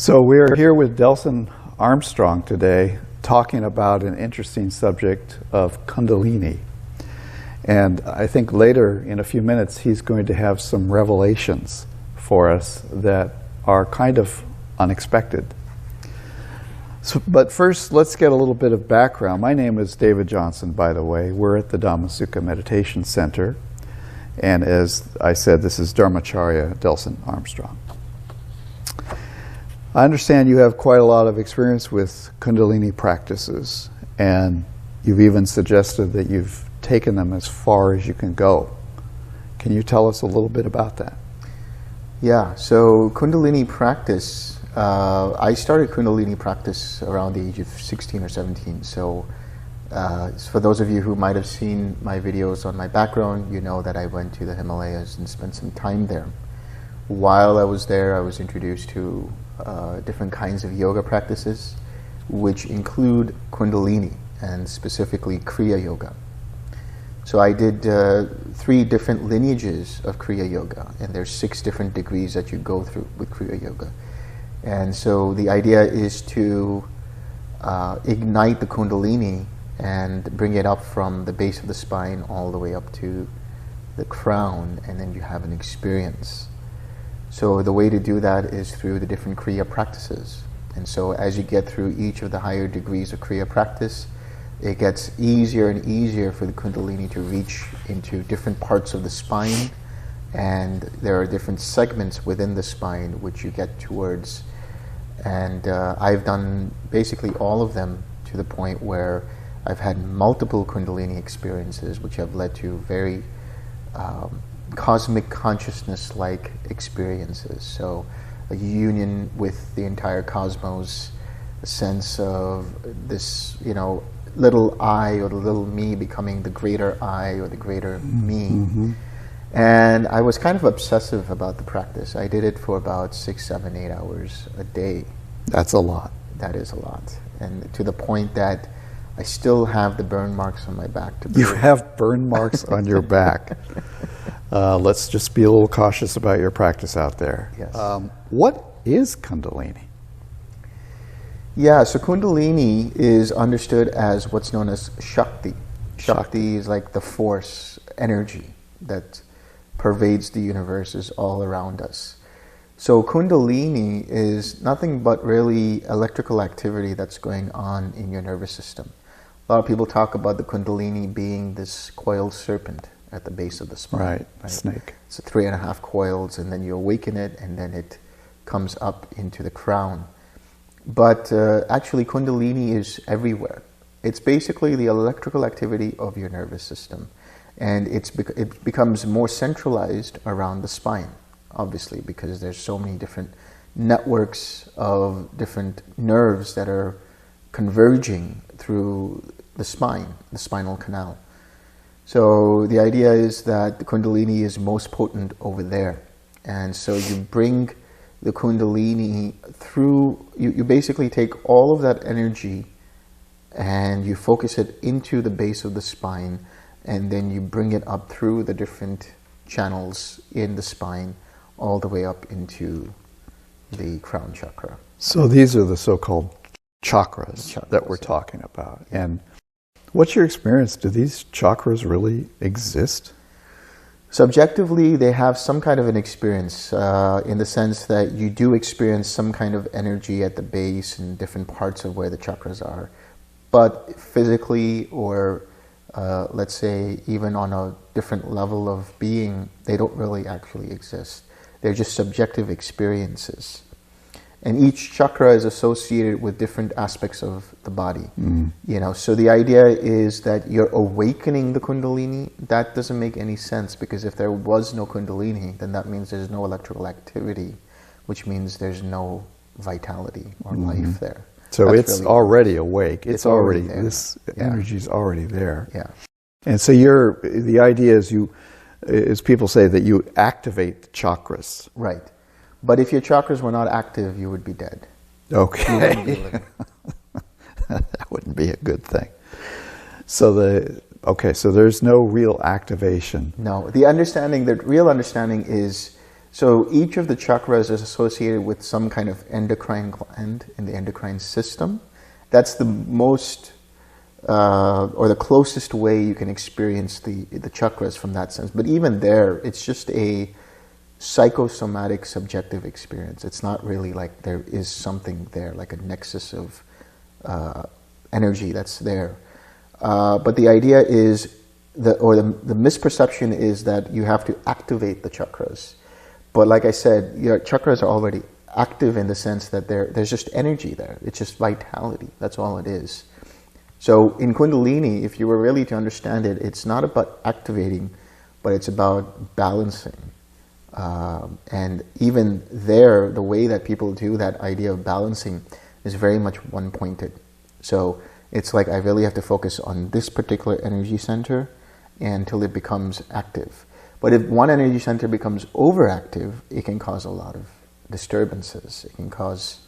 So we're here with Delson Armstrong today, talking about an interesting subject of Kundalini. And I think later, in a few minutes, he's going to have some revelations for us that are kind of unexpected. But first, let's get a little bit of background. My name is David Johnson, by the way. We're at the Sukha Meditation Center. And as I said, this is Dhammachariya Delson Armstrong. I understand you have quite a lot of experience with Kundalini practices, and you've even suggested that you've taken them as far as you can go. Can you tell us a little bit about that? Yeah, so Kundalini practice, I started Kundalini practice around the age of 16 or 17. So for those of you who might have seen my videos on my background, you know that I went to the Himalayas and spent some time there. While I was there, I was introduced to different kinds of yoga practices, which include Kundalini and specifically Kriya Yoga. So I did 3 different lineages of Kriya Yoga, and there's 6 different degrees that you go through with Kriya Yoga. And so the idea is to ignite the Kundalini and bring it up from the base of the spine all the way up to the crown, and then you have an experience. So the way to do that is through the different Kriya practices. And so as you get through each of the higher degrees of Kriya practice, it gets easier and easier for the Kundalini to reach into different parts of the spine, and there are different segments within the spine which you get towards. And I've done basically all of them to the point where I've had multiple Kundalini experiences which have led to very cosmic consciousness-like experiences. So a union with the entire cosmos, a sense of this, little I or the little me becoming the greater I or the greater me. Mm-hmm. And I was kind of obsessive about the practice. I did it for about 6, 7, 8 hours a day. That's a lot. That is a lot. And to the point that I still have the burn marks on my back. You have burn marks on your back. Let's just be a little cautious about your practice out there. Yes. What is Kundalini? Yeah, so Kundalini is understood as what's known as Shakti. Shakti is like the force, energy that pervades the universe, is all around us. So Kundalini is nothing but really electrical activity that's going on in your nervous system. A lot of people talk about the Kundalini being this coiled serpent at the base of the spine. Right? Snake. It's 3.5 coils, and then you awaken it, and then it comes up into the crown. But actually, Kundalini is everywhere. It's basically the electrical activity of your nervous system. And it becomes more centralized around the spine, obviously, because there's so many different networks of different nerves that are converging through the spine, the spinal canal. So the idea is that the Kundalini is most potent over there. And so you bring the Kundalini through, you basically take all of that energy and you focus it into the base of the spine, and then you bring it up through the different channels in the spine all the way up into the crown chakra. So these are the so-called chakras that we're talking about. Yeah. And what's your experience? Do these chakras really exist? Subjectively, they have some kind of an experience in the sense that you do experience some kind of energy at the base and different parts of where the chakras are. But physically, or let's say even on a different level of being, they don't really actually exist. They're just subjective experiences. And each chakra is associated with different aspects of the body. So the idea is that you're awakening the Kundalini. That doesn't make any sense, because if there was no Kundalini, then that means there's no electrical activity, which means there's no vitality or life there. So That's it's really already awake. It's already there. This energy's already there. Yeah. And so the idea is people say that you activate the chakras. Right. But if your chakras were not active, you would be dead. Okay. You wouldn't be living. That wouldn't be a good thing. So there's no real activation. No, the real understanding is So each of the chakras is associated with some kind of endocrine gland in the endocrine system. That's the most, or the closest way you can experience the chakras from that sense. But even there, it's just a psychosomatic subjective experience. It's not really like there is something there, like a nexus of energy that's there. But the idea is, the misperception is that you have to activate the chakras. But like I said, your chakras are already active in the sense that there's just energy there. It's just vitality. That's all it is. So in Kundalini, if you were really to understand it, it's not about activating, but it's about balancing. And even there, the way that people do that idea of balancing is very much one-pointed. So it's like I really have to focus on this particular energy center until it becomes active. But if one energy center becomes overactive, it can cause a lot of disturbances. It can cause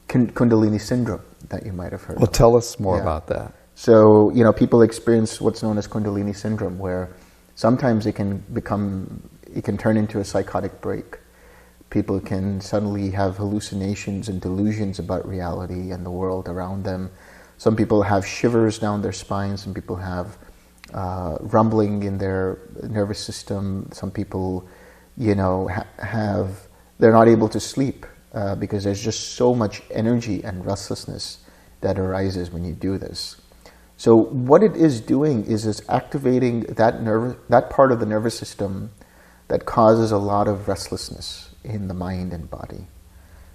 Kundalini syndrome that you might have heard Well, of. tell us more about that. So, you know, people experience what's known as Kundalini syndrome, where sometimes it can turn into a psychotic break. People can suddenly have hallucinations and delusions about reality and the world around them. Some people have shivers down their spine. Some people have rumbling in their nervous system. Some people, you know, they're not able to sleep because there's just so much energy and restlessness that arises when you do this. So what it is doing is it's activating that part of the nervous system that causes a lot of restlessness in the mind and body.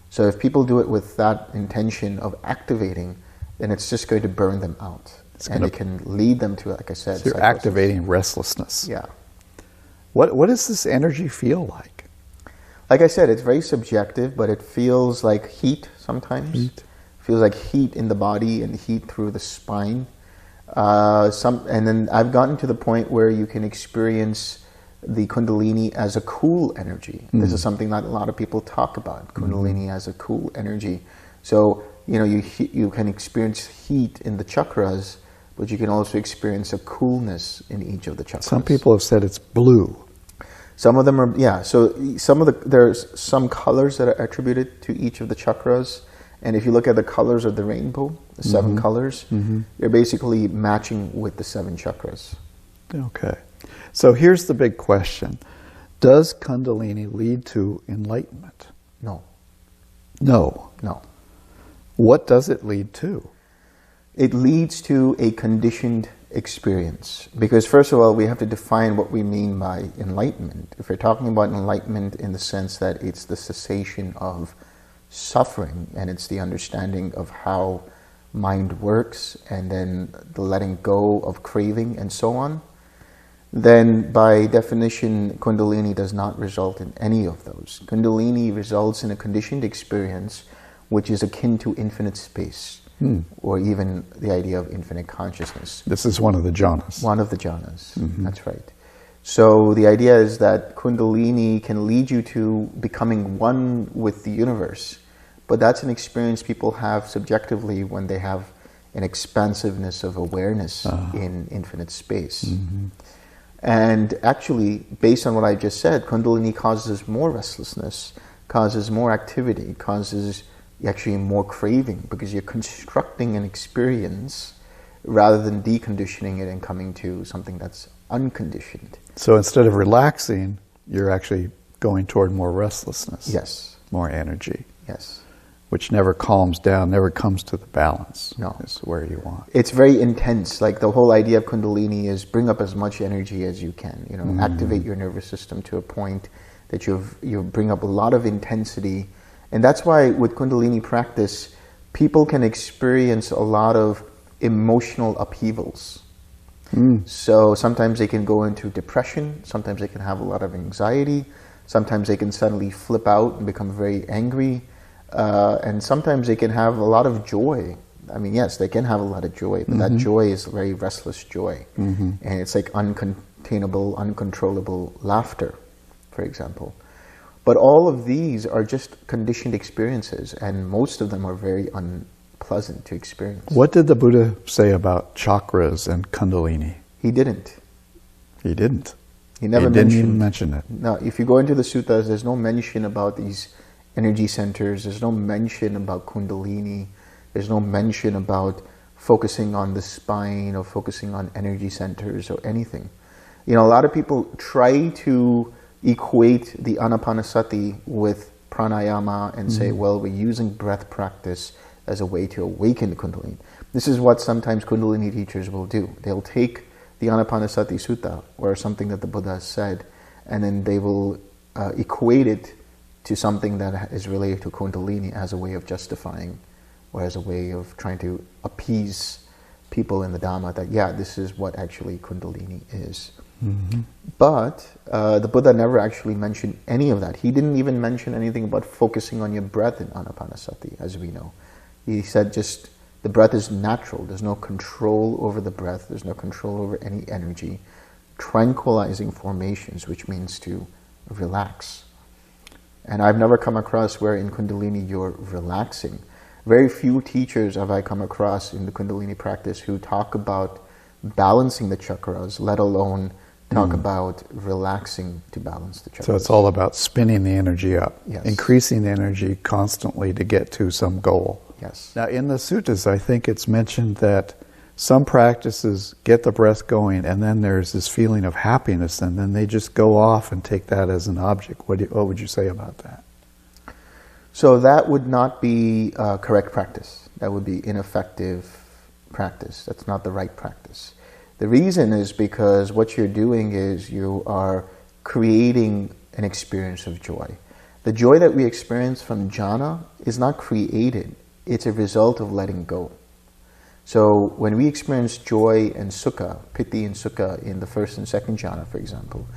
So if people do it with that intention of activating, then it's just going to burn them out. And it can lead them to, like I said, so you're activating restlessness. Yeah. What does this energy feel like? Like I said, it's very subjective, but it feels like heat sometimes. Heat. Feels like heat in the body and heat through the spine. And then I've gotten to the point where you can experience the Kundalini as a cool energy. This is something that a lot of people talk about, Kundalini as a cool energy. So, you know, you can experience heat in the chakras, but you can also experience a coolness in each of the chakras. Some people have said it's blue. Some of them are, yeah. So there's some colors that are attributed to each of the chakras. And if you look at the colors of the rainbow, the 7 colors, you're basically matching with the 7 chakras. Okay. So here's the big question. Does Kundalini lead to enlightenment? No. No. No. What does it lead to? It leads to a conditioned experience. Because first of all, we have to define what we mean by enlightenment. If we're talking about enlightenment in the sense that it's the cessation of suffering and it's the understanding of how mind works and then the letting go of craving and so on, then by definition, Kundalini does not result in any of those. Kundalini results in a conditioned experience which is akin to infinite space, or even the idea of infinite consciousness. This is one of the jhanas. One of the jhanas, that's right. So the idea is that Kundalini can lead you to becoming one with the universe, but that's an experience people have subjectively when they have an expansiveness of awareness in infinite space. And actually, based on what I just said, Kundalini causes more restlessness, causes more activity, causes actually more craving, because you're constructing an experience rather than deconditioning it and coming to something that's unconditioned. So instead of relaxing, you're actually going toward more restlessness. Yes. More energy. Yes. Which never calms down, never comes to the balance. No. Is where you want. It's very intense. Like the whole idea of Kundalini is bring up as much energy as you can. You know, activate your nervous system to a point that you bring up a lot of intensity. And that's why with Kundalini practice, people can experience a lot of emotional upheavals. So sometimes they can go into depression, sometimes they can have a lot of anxiety, sometimes they can suddenly flip out and become very angry, and sometimes they can have a lot of joy. I mean, yes, they can have a lot of joy, but that joy is very restless joy. And it's like uncontainable, uncontrollable laughter, for example. But all of these are just conditioned experiences, and most of them are very unpleasant to experience. What did the Buddha say about chakras and Kundalini? He didn't. He didn't. He never didn't even mention it. No, if you go into the suttas, there's no mention about these energy centers. There's no mention about Kundalini. There's no mention about focusing on the spine or focusing on energy centers or anything. You know, a lot of people try to equate the anapanasati with pranayama and say, well, we're using breath practice as a way to awaken the Kundalini. This is what sometimes Kundalini teachers will do. They'll take the Anapanasati Sutta or something that the Buddha has said, and then they will equate it to something that is related to Kundalini as a way of justifying or as a way of trying to appease people in the Dhamma that, yeah, this is what actually Kundalini is. Mm-hmm. But the Buddha never actually mentioned any of that. He didn't even mention anything about focusing on your breath in Anapanasati, as we know. He said just the breath is natural. There's no control over the breath. There's no control over any energy. Tranquilizing formations, which means to relax. And I've never come across where in Kundalini you're relaxing. Very few teachers have I come across in the Kundalini practice who talk about balancing the chakras, let alone talk about relaxing to balance the chakras. So it's all about spinning the energy up, yes. Increasing the energy constantly to get to some goal. Yes. Now in the suttas, I think it's mentioned that some practices get the breath going and then there's this feeling of happiness and then they just go off and take that as an object. What would you say about that? So that would not be correct practice. That would be ineffective practice. That's not the right practice. The reason is because what you're doing is you are creating an experience of joy. The joy that we experience from jhana is not created. It's a result of letting go. So when we experience joy and sukha, piti and sukha in the first and second jhana, for example,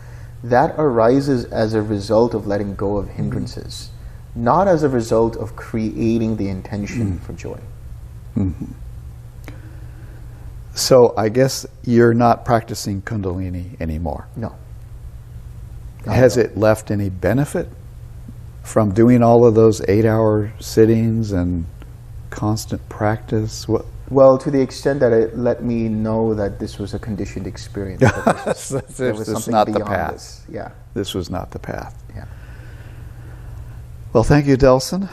that arises as a result of letting go of hindrances, not as a result of creating the intention for joy. Mm-hmm. So I guess you're not practicing Kundalini anymore. No. Has it left any benefit from doing all of those 8-hour sittings and constant practice? Well, to the extent that it let me know that this was a conditioned experience. This was not the path. This. Yeah. This was not the path. Yeah. Well, thank you, Delson.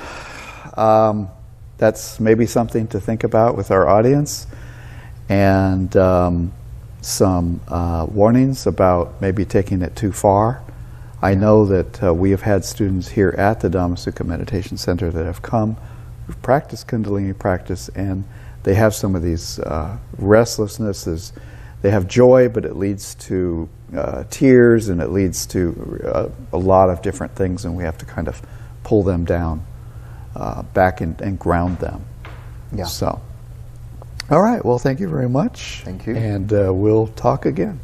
That's maybe something to think about with our audience, and some warnings about maybe taking it too far. I know that we have had students here at the Dhammachariya Meditation Center that have come, who've practiced Kundalini practice, and they have some of these restlessnesses. They have joy, but it leads to tears, and it leads to a lot of different things, and we have to kind of pull them down back and ground them. Yeah. So, all right. Well, thank you very much. Thank you. And we'll talk again.